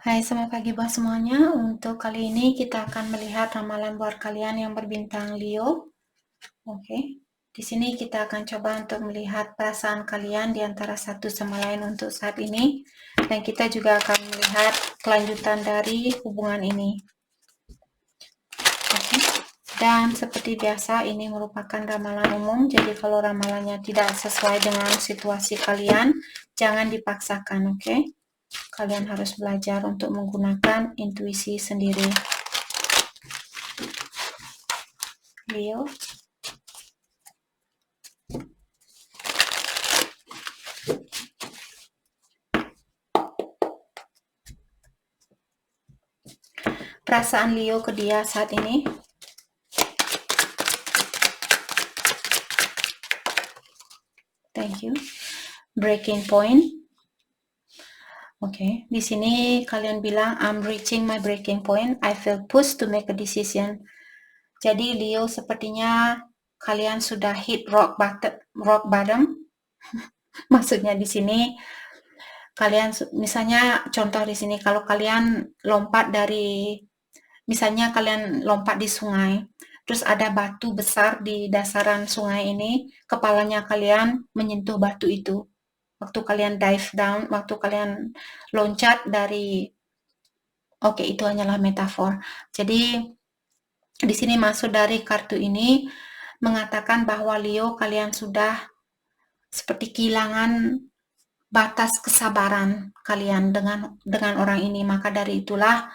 Hai, selamat pagi buat semuanya. Untuk kali ini kita akan melihat ramalan buat kalian yang berbintang Leo. Oke. Di sini kita akan coba untuk melihat perasaan kalian di antara satu sama lain untuk saat ini. Dan kita juga akan melihat kelanjutan dari hubungan ini. Oke. Dan seperti biasa ini merupakan ramalan umum. Jadi kalau ramalannya tidak sesuai dengan situasi kalian, jangan dipaksakan, oke? Kalian harus belajar untuk menggunakan intuisi sendiri. Leo. Perasaan Leo ke dia saat ini. Thank you. Breaking point. Oke, di sini kalian bilang I'm reaching my breaking point. I feel pushed to make a decision. Jadi Leo sepertinya kalian sudah hit rock bottom. Maksudnya di sini kalian misalnya contoh di sini kalau kalian lompat dari misalnya kalian lompat di sungai, terus ada batu besar di dasaran sungai ini, kepalanya kalian menyentuh batu itu. Waktu kalian dive down, waktu kalian loncat dari, oke, itu hanyalah metafor. Jadi di sini maksud dari kartu ini mengatakan bahwa Leo kalian sudah seperti kehilangan batas kesabaran kalian dengan orang ini. Maka dari itulah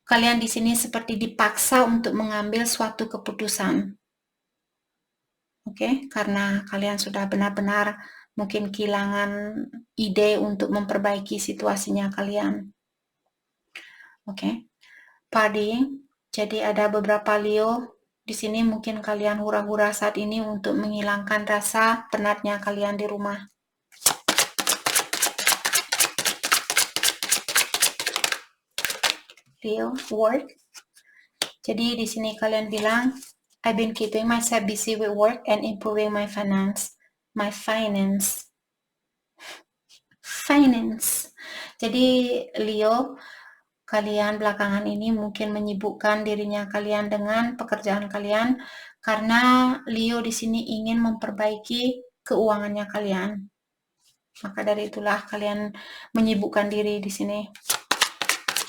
kalian di sini seperti dipaksa untuk mengambil suatu keputusan. Oke, karena kalian sudah benar-benar mungkin kehilangan ide untuk memperbaiki situasinya kalian. Oke. Partying. Jadi ada beberapa Leo di sini mungkin kalian hura-hura saat ini untuk menghilangkan rasa penatnya kalian di rumah. Leo, work. Jadi di sini kalian bilang, I've been keeping myself busy with work and improving my finance. Finance. Jadi Leo, kalian belakangan ini mungkin menyibukkan dirinya kalian dengan pekerjaan kalian karena Leo di sini ingin memperbaiki keuangannya kalian. Maka dari itulah kalian menyibukkan diri di sini.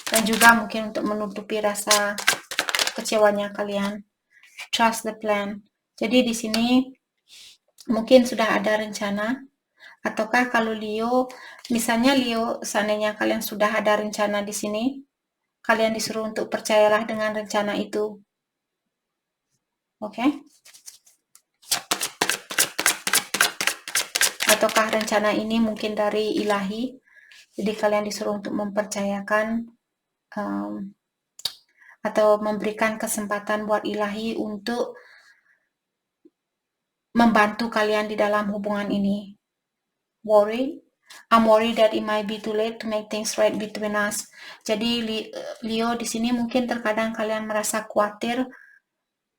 Dan juga mungkin untuk menutupi rasa kecewanya kalian. Trust the plan. Jadi di sini mungkin sudah ada rencana, ataukah kalau Leo, misalnya Leo, seandainya kalian sudah ada rencana di sini, kalian disuruh untuk percayalah dengan rencana itu. Oke? Ataukah rencana ini mungkin dari ilahi, jadi kalian disuruh untuk mempercayakan atau memberikan kesempatan buat ilahi untuk membantu kalian di dalam hubungan ini. Worry. I'm worried that it might be too late to make things right between us. Jadi Leo di sini mungkin terkadang kalian merasa khawatir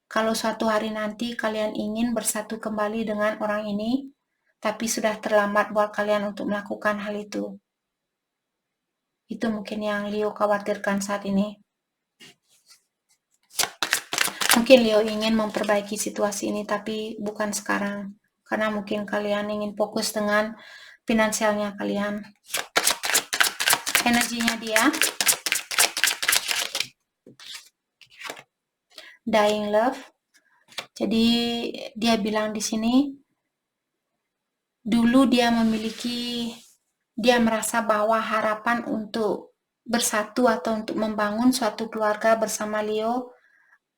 kalau suatu hari nanti kalian ingin bersatu kembali dengan orang ini, tapi sudah terlambat buat kalian untuk melakukan hal itu. Itu mungkin yang Leo khawatirkan saat ini. Mungkin Leo ingin memperbaiki situasi ini, tapi bukan sekarang. Karena mungkin kalian ingin fokus dengan finansialnya kalian. Energinya dia. Dying love. Jadi dia bilang di sini, dulu dia merasa bahwa harapan untuk bersatu atau untuk membangun suatu keluarga bersama Leo,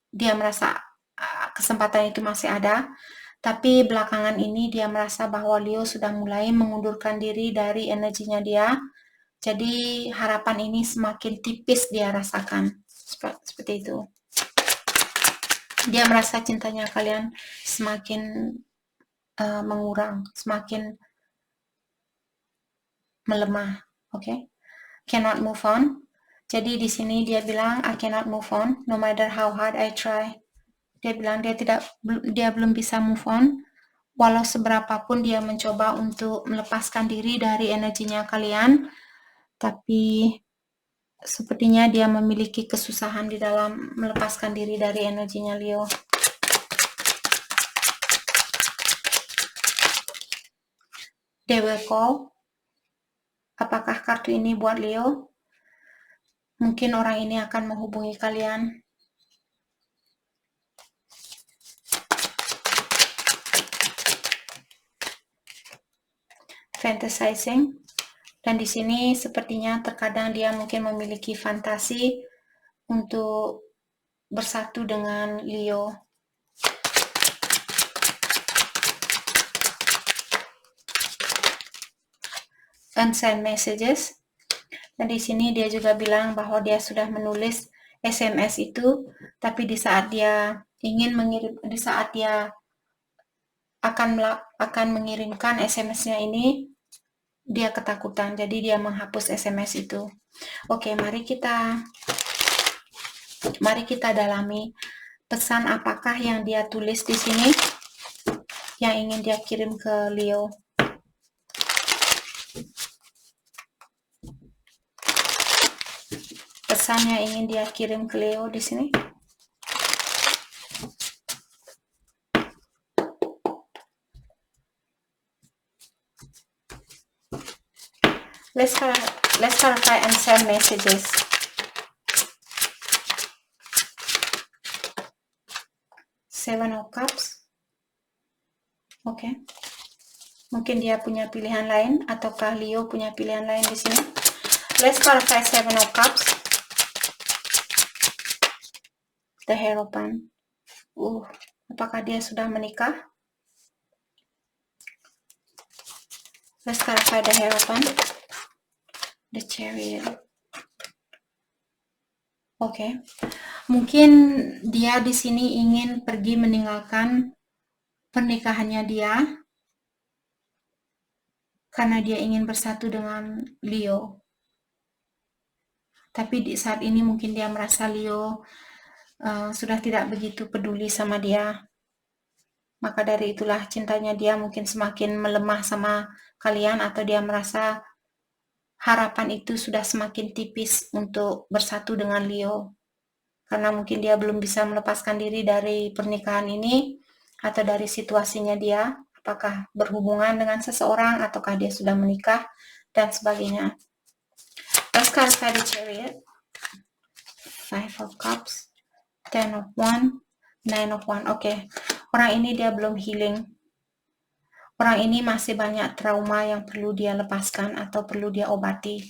dia merasa kesempatan itu masih ada, tapi belakangan ini dia merasa bahwa Leo sudah mulai mengundurkan diri dari energinya dia, jadi harapan ini semakin tipis dia rasakan, seperti itu. Dia merasa cintanya kalian semakin mengurang, semakin melemah, oke? Cannot move on. Jadi di sini dia bilang I cannot move on, no matter how hard I try. Dia bilang dia belum bisa move on, walau seberapapun dia mencoba untuk melepaskan diri dari energinya kalian, tapi Sepertinya dia memiliki kesusahan di dalam melepaskan diri dari energinya Leo. They will call. Apakah kartu ini buat Leo? Mungkin orang ini akan menghubungi kalian. Fantasizing. Dan di sini sepertinya terkadang dia mungkin memiliki fantasi untuk bersatu dengan Leo. Unsend messages. Dan di sini dia juga bilang bahwa dia sudah menulis SMS itu, tapi di saat dia ingin mengirim, di saat dia akan mengirimkan SMS-nya ini, dia ketakutan, jadi dia menghapus SMS itu. Oke, mari kita dalami pesan apakah yang dia tulis di sini yang ingin dia kirim ke Leo. Pesan yang ingin dia kirim ke Leo di sini. Let's clarify and send messages. Seven of Cups. Oke. Mungkin dia punya pilihan lain, ataukah Leo punya pilihan lain di sini? Let's clarify Seven of Cups. The Hierophant. Apakah dia sudah menikah? Let's clarify the Hierophant. The Chariot. Oke. Mungkin dia di sini ingin pergi meninggalkan pernikahannya dia karena dia ingin bersatu dengan Leo. Tapi di saat ini mungkin dia merasa Leo sudah tidak begitu peduli sama dia. Maka dari itulah cintanya dia mungkin semakin melemah sama kalian, atau dia merasa harapan itu sudah semakin tipis untuk bersatu dengan Leo. Karena mungkin dia belum bisa melepaskan diri dari pernikahan ini, atau dari situasinya dia, apakah berhubungan dengan seseorang, ataukah dia sudah menikah, dan sebagainya. Let's clarify the Chariot. Five of Cups, Ten of Wands, Nine of Wands. Oke. Orang ini dia belum healing. Orang ini masih banyak trauma yang perlu dia lepaskan atau perlu dia obati.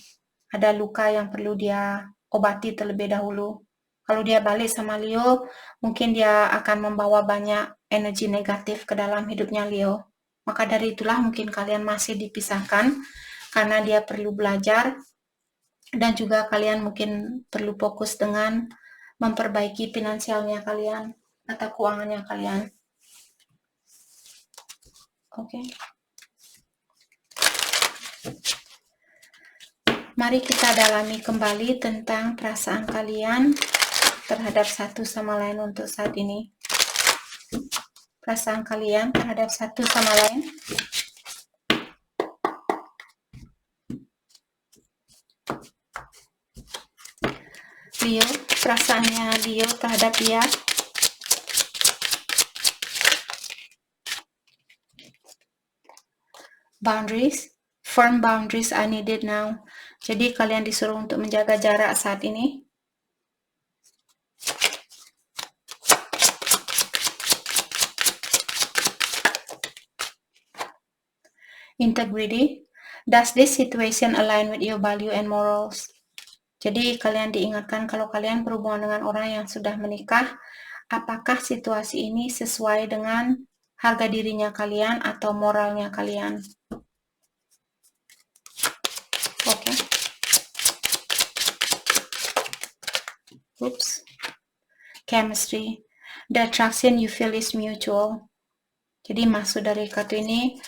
Ada luka yang perlu dia obati terlebih dahulu. Kalau dia balik sama Leo, mungkin dia akan membawa banyak energi negatif ke dalam hidupnya Leo. Maka dari itulah mungkin kalian masih dipisahkan, karena dia perlu belajar, dan juga kalian mungkin perlu fokus dengan memperbaiki finansialnya kalian atau keuangannya kalian. Oke. Mari kita dalami kembali tentang perasaan kalian terhadap satu sama lain untuk saat ini. Perasaan kalian terhadap satu sama lain. Leo, perasaannya Leo terhadap dia. Boundaries. Firm boundaries are needed now. Jadi kalian disuruh untuk menjaga jarak saat ini. Integrity. Does this situation align with your value and morals? Jadi kalian diingatkan kalau kalian berhubungan dengan orang yang sudah menikah, apakah situasi ini sesuai dengan harga dirinya kalian atau moralnya kalian? Oke. Oops. Chemistry. The attraction you feel is mutual. Jadi maksud dari kartu ini,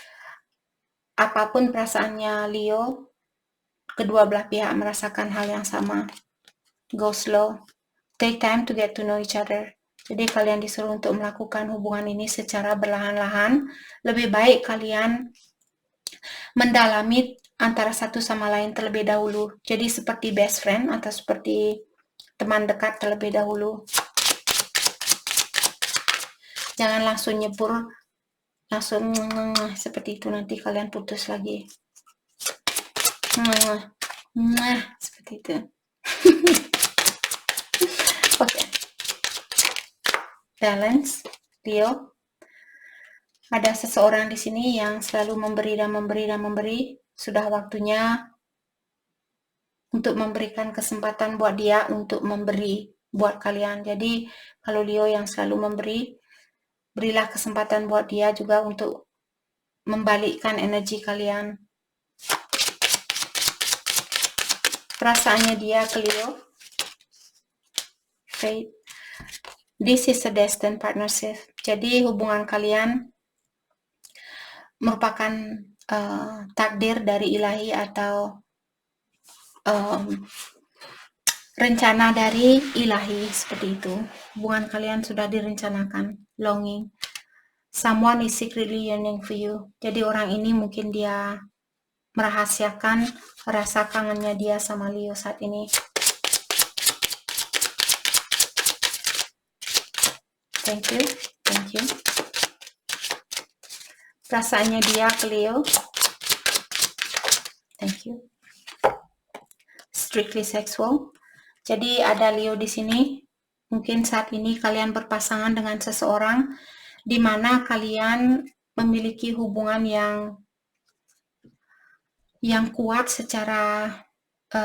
apapun perasaannya Leo, kedua belah pihak merasakan hal yang sama. Go slow. Take time to get to know each other. Jadi kalian disuruh untuk melakukan hubungan ini secara perlahan-lahan. Lebih baik kalian mendalami antara satu sama lain terlebih dahulu. Jadi seperti best friend atau seperti teman dekat terlebih dahulu. Jangan langsung nyebur, langsung seperti itu, nanti kalian putus lagi. Seperti itu. Oke. Balance, Leo. Ada seseorang di sini yang selalu memberi dan memberi dan memberi. Sudah waktunya untuk memberikan kesempatan buat dia untuk memberi buat kalian. Jadi kalau Leo yang selalu memberi, berilah kesempatan buat dia juga untuk membalikkan energi kalian. Perasaannya dia ke Leo. Faith. This is a destined partnership. Jadi hubungan kalian merupakan takdir dari ilahi atau rencana dari ilahi, seperti itu. Hubungan kalian sudah direncanakan. Longing. Someone is secretly yearning for you. Jadi orang ini mungkin dia merahasiakan rasa kangennya dia sama Leo saat ini. Thank you. Thank you. Perasaannya dia ke Leo. Thank you. Strictly sexual. Jadi ada Leo di sini. Mungkin saat ini kalian berpasangan dengan seseorang di mana kalian memiliki hubungan yang kuat secara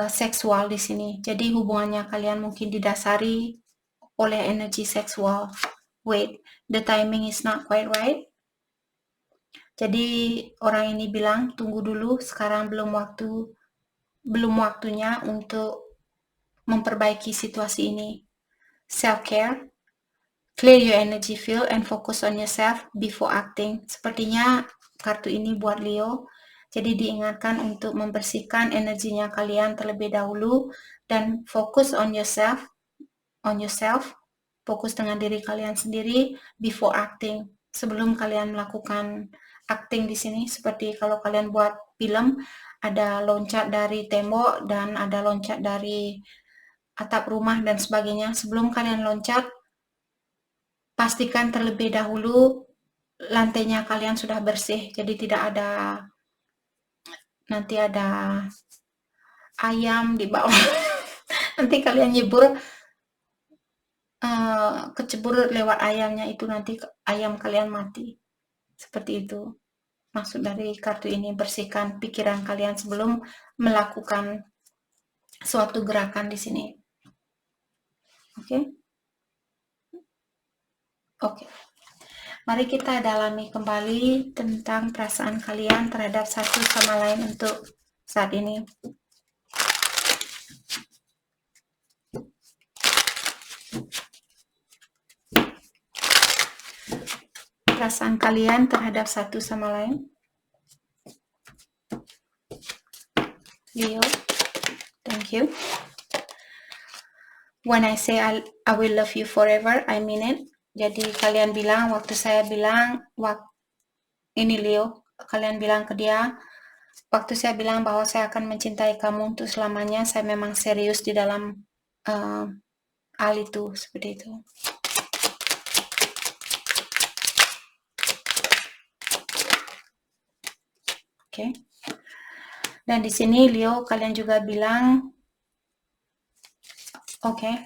seksual di sini. Jadi hubungannya kalian mungkin didasari oleh energi seksual. Wait, the timing is not quite right. Jadi orang ini bilang tunggu dulu, sekarang belum waktunya untuk memperbaiki situasi ini. Self-care, clear your energy field and focus on yourself before acting. Sepertinya kartu ini buat Leo. Jadi diingatkan untuk membersihkan energinya kalian terlebih dahulu dan fokus on yourself, fokus dengan diri kalian sendiri before acting. Sebelum kalian melakukan acting di sini, seperti kalau kalian buat film, ada loncat dari tembok dan ada loncat dari atap rumah dan sebagainya. Sebelum kalian loncat, pastikan terlebih dahulu lantainya kalian sudah bersih. Jadi tidak ada nanti ada ayam di bawah. Nanti kalian nyebur, kecebur lewat ayamnya itu, nanti ayam kalian mati. Seperti itu. Maksud dari kartu ini, bersihkan pikiran kalian sebelum melakukan suatu gerakan di sini. Oke? Oke. Mari kita dalami kembali tentang perasaan kalian terhadap satu sama lain untuk saat ini. Perasaan kalian terhadap satu sama lain. Leo, thank you. When I say I will love you forever, I mean it. Jadi kalian bilang, waktu saya bilang, ini Leo, kalian bilang ke dia, waktu saya bilang bahwa saya akan mencintai kamu untuk selamanya, saya memang serius di dalam hal itu, seperti itu. Oke. Dan di sini Leo, kalian juga bilang,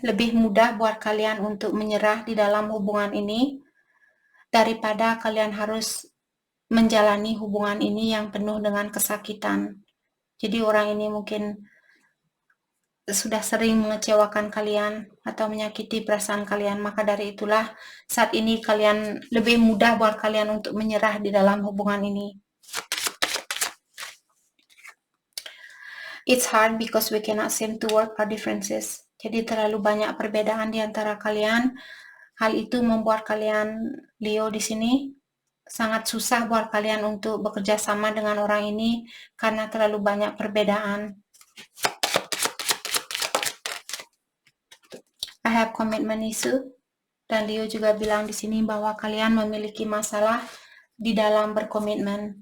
lebih mudah buat kalian untuk menyerah di dalam hubungan ini daripada kalian harus menjalani hubungan ini yang penuh dengan kesakitan. Jadi orang ini mungkin sudah sering mengecewakan kalian atau menyakiti perasaan kalian, maka dari itulah saat ini kalian lebih mudah buat kalian untuk menyerah di dalam hubungan ini. It's hard because we cannot seem to work our differences. Jadi terlalu banyak perbedaan di antara kalian. Hal itu membuat kalian, Leo di sini, sangat susah buat kalian untuk bekerja sama dengan orang ini karena terlalu banyak perbedaan. I have commitment issue. Dan Leo juga bilang di sini bahwa kalian memiliki masalah di dalam berkomitmen.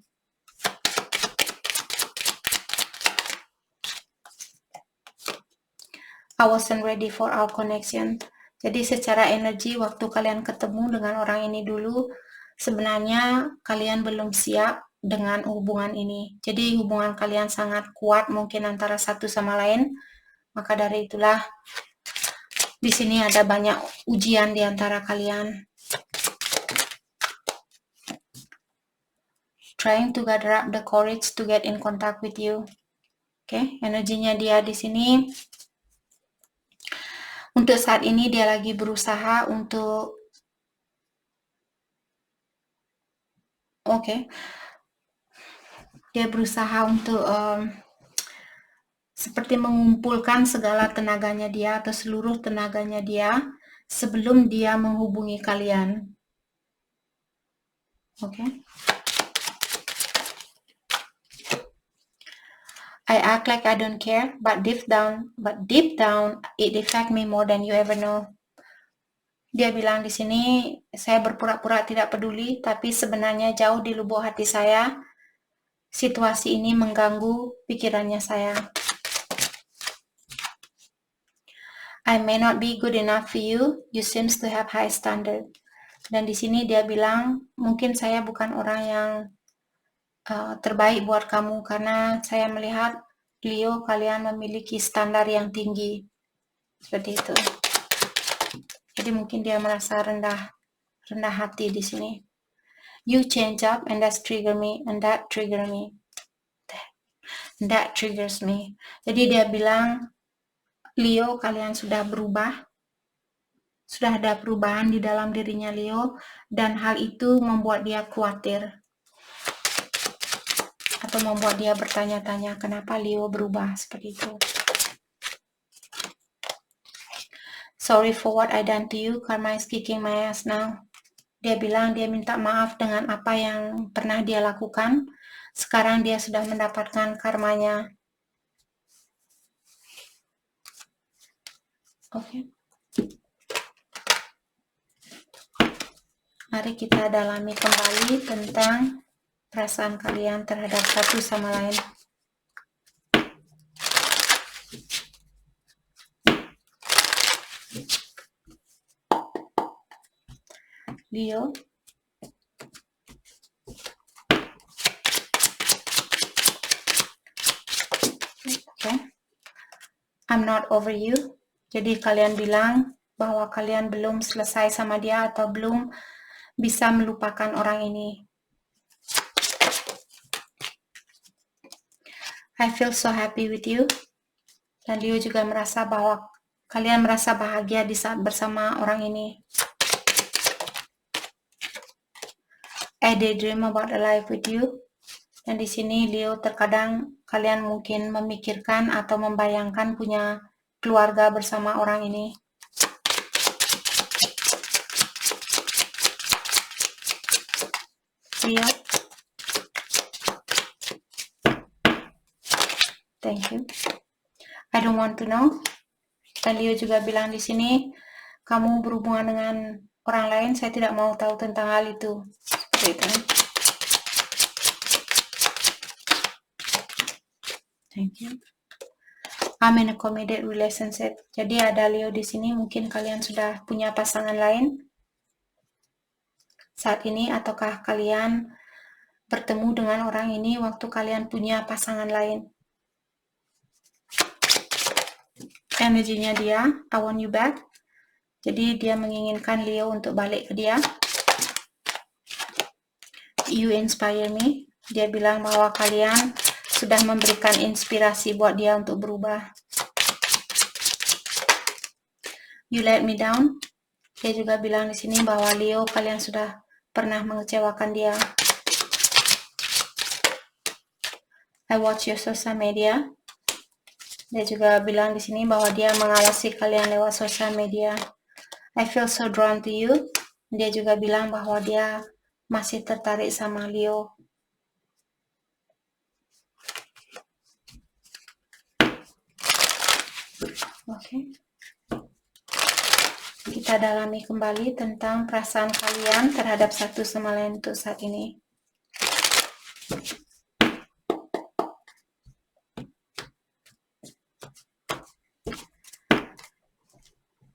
I wasn't ready for our connection. Jadi secara energi waktu kalian ketemu dengan orang ini dulu, sebenarnya kalian belum siap dengan hubungan ini. Jadi hubungan kalian sangat kuat mungkin antara satu sama lain. Maka dari itulah di sini ada banyak ujian di antara kalian. Trying to gather up the courage to get in contact with you. Oke, energinya dia di sini. Untuk saat ini dia lagi berusaha untuk dia berusaha untuk seperti mengumpulkan segala tenaganya dia atau seluruh tenaganya dia sebelum dia menghubungi kalian. I act like I don't care, but deep down, it affect me more than you ever know. Dia bilang di sini, saya berpura-pura tidak peduli, tapi sebenarnya jauh di lubuk hati saya, situasi ini mengganggu pikirannya saya. I may not be good enough for you. You seems to have high standard. Dan di sini dia bilang, mungkin saya bukan orang yang terbaik buat kamu karena saya melihat Leo kalian memiliki standar yang tinggi. Seperti itu. Jadi mungkin dia merasa rendah hati di sini. You change up and that trigger me and that trigger me. That triggers me. Jadi dia bilang, Leo kalian sudah berubah. Sudah ada perubahan di dalam dirinya Leo dan hal itu membuat dia khawatir. Atau membuat dia bertanya-tanya kenapa Leo berubah seperti itu. Sorry for what I done to you, karma is kicking my ass now. Dia bilang dia minta maaf dengan apa yang pernah dia lakukan. Sekarang dia sudah mendapatkan karmanya. Mari kita dalami kembali tentang perasaan kalian terhadap satu sama lain. Leo. I'm not over you. Jadi kalian bilang bahwa kalian belum selesai sama dia atau belum bisa melupakan orang ini. I feel so happy with you. Dan Leo juga merasa bahwa kalian merasa bahagia di saat bersama orang ini. I daydream about a life with you. Dan di sini Leo terkadang kalian mungkin memikirkan atau membayangkan punya keluarga bersama orang ini. Leo. Thank you. I don't want to know. Dan Leo juga bilang di sini, kamu berhubungan dengan orang lain, saya tidak mau tahu tentang hal itu. Seperti itu. Thank you. I'm in a committed relationship. Jadi ada Leo di sini, mungkin kalian sudah punya pasangan lain saat ini, ataukah kalian bertemu dengan orang ini waktu kalian punya pasangan lain. Energinya dia, I want you back. Jadi dia menginginkan Leo untuk balik ke dia. You inspire me. Dia bilang bahwa kalian sudah memberikan inspirasi buat dia untuk berubah. You let me down. Dia juga bilang di sini bahwa Leo kalian sudah pernah mengecewakan dia. I watch your social media. Dia juga bilang di sini bahwa dia mengawasi kalian lewat sosial media. I feel so drawn to you. Dia juga bilang bahwa dia masih tertarik sama Leo. Kita dalami kembali tentang perasaan kalian terhadap satu sama lain untuk saat ini.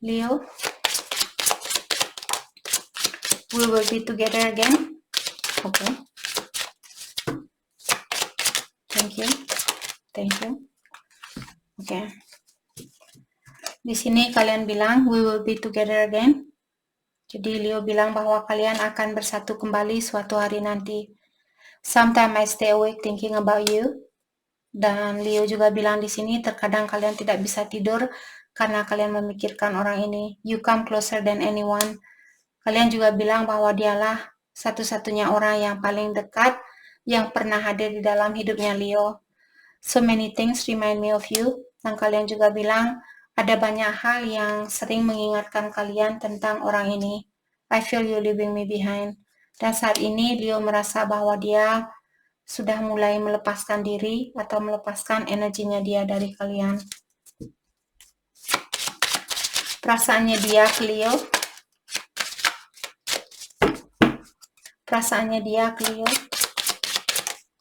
Leo, we will be together again. Okay. Thank you. Thank you. Okay. Di sini kalian bilang we will be together again. Jadi Leo bilang bahwa kalian akan bersatu kembali suatu hari nanti. Sometimes I stay awake thinking about you. Dan Leo juga bilang di sini terkadang kalian tidak bisa tidur karena kalian memikirkan orang ini. You come closer than anyone. Kalian juga bilang bahwa dialah satu-satunya orang yang paling dekat yang pernah hadir di dalam hidupnya Leo. So many things remind me of you. Dan kalian juga bilang ada banyak hal yang sering mengingatkan kalian tentang orang ini. I feel you leaving me behind. Dan saat ini Leo merasa bahwa dia sudah mulai melepaskan diri atau melepaskan energinya dia dari kalian. Perasaannya dia ke Leo. Perasaannya dia ke Leo.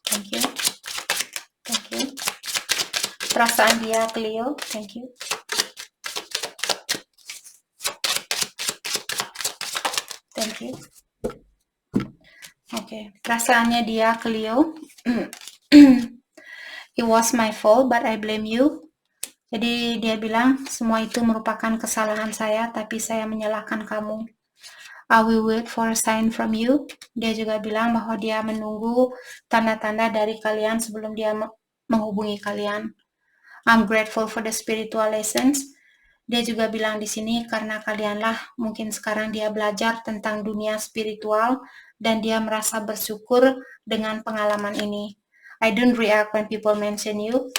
Thank you. Thank you. Perasaan dia ke Leo. Thank you. Thank you. Okay. Perasaannya dia ke Leo. It was my fault, but I blame you. Jadi dia bilang semua itu merupakan kesalahan saya, tapi saya menyalahkan kamu. I will wait for a sign from you. Dia juga bilang bahwa dia menunggu tanda-tanda dari kalian sebelum dia menghubungi kalian. I'm grateful for the spiritual lessons. Dia juga bilang di sini karena kalianlah mungkin sekarang dia belajar tentang dunia spiritual dan dia merasa bersyukur dengan pengalaman ini. I don't react when people mention you.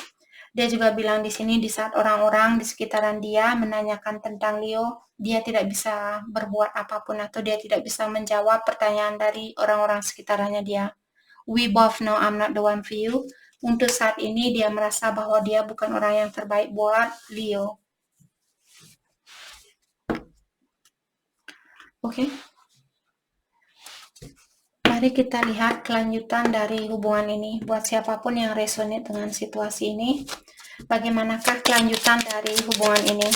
Dia juga bilang di sini di saat orang-orang di sekitaran dia menanyakan tentang Leo, dia tidak bisa berbuat apapun atau dia tidak bisa menjawab pertanyaan dari orang-orang sekitarannya dia. We both know I'm not the one for you. Untuk saat ini dia merasa bahwa dia bukan orang yang terbaik buat Leo. Oke. Mari kita lihat kelanjutan dari hubungan ini. Buat siapapun yang resonate dengan situasi ini, bagaimanakah kelanjutan dari hubungan ini?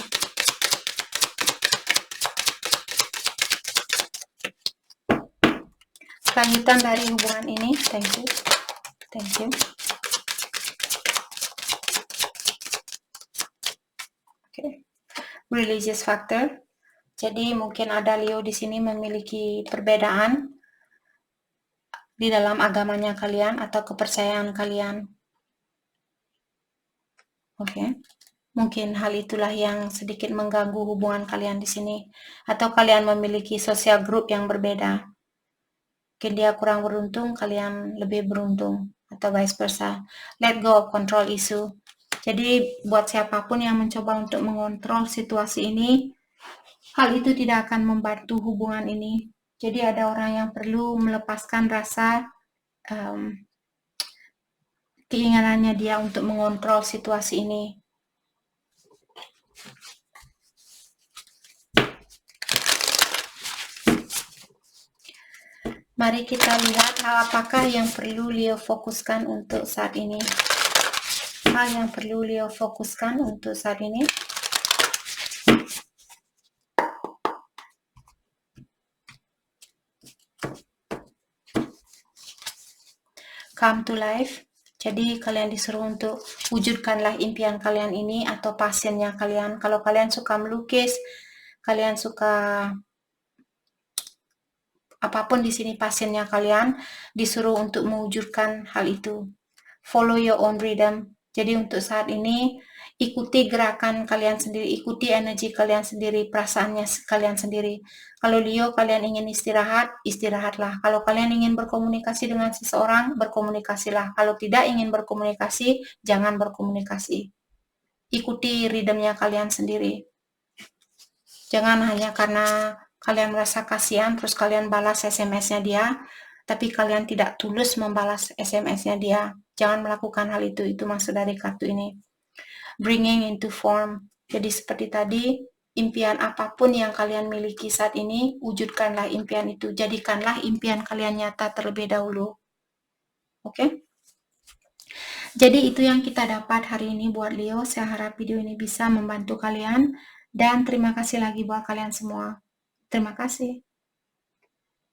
Kelanjutan dari hubungan ini, thank you. Thank you. Okay. Religious factor. Jadi mungkin ada Leo di sini memiliki perbedaan di dalam agamanya kalian atau kepercayaan kalian. Oke. Mungkin hal itulah yang sedikit mengganggu hubungan kalian di sini. Atau kalian memiliki sosial group yang berbeda. Mungkin dia kurang beruntung, kalian lebih beruntung. Atau vice versa. Let go of control issue. Jadi buat siapapun yang mencoba untuk mengontrol situasi ini, hal itu tidak akan membantu hubungan ini. Jadi ada orang yang perlu melepaskan rasa keinginannya dia untuk mengontrol situasi ini. Mari kita lihat hal apakah yang perlu Leo fokuskan untuk saat ini. Hal yang perlu Leo fokuskan untuk saat ini. Come to life. Jadi kalian disuruh untuk wujudkanlah impian kalian ini atau passionnya kalian. Kalau kalian suka melukis, kalian suka apapun di sini passionnya kalian, disuruh untuk mewujudkan hal itu. Follow your own rhythm. Jadi untuk saat ini, ikuti gerakan kalian sendiri, ikuti energi kalian sendiri, perasaannya kalian sendiri. Kalau Leo, kalian ingin istirahat, istirahatlah. Kalau kalian ingin berkomunikasi dengan seseorang, berkomunikasilah. Kalau tidak ingin berkomunikasi, jangan berkomunikasi. Ikuti ritmenya kalian sendiri. Jangan hanya karena kalian merasa kasihan, terus kalian balas SMS-nya dia, tapi kalian tidak tulus membalas SMS-nya dia. Jangan melakukan hal itu maksud dari kartu ini. Bringing into form. Jadi seperti tadi, impian apapun yang kalian miliki saat ini, wujudkanlah impian itu. Jadikanlah impian kalian nyata terlebih dahulu. Oke? Jadi itu yang kita dapat hari ini buat Leo. Saya harap video ini bisa membantu kalian. Dan terima kasih lagi buat kalian semua. Terima kasih.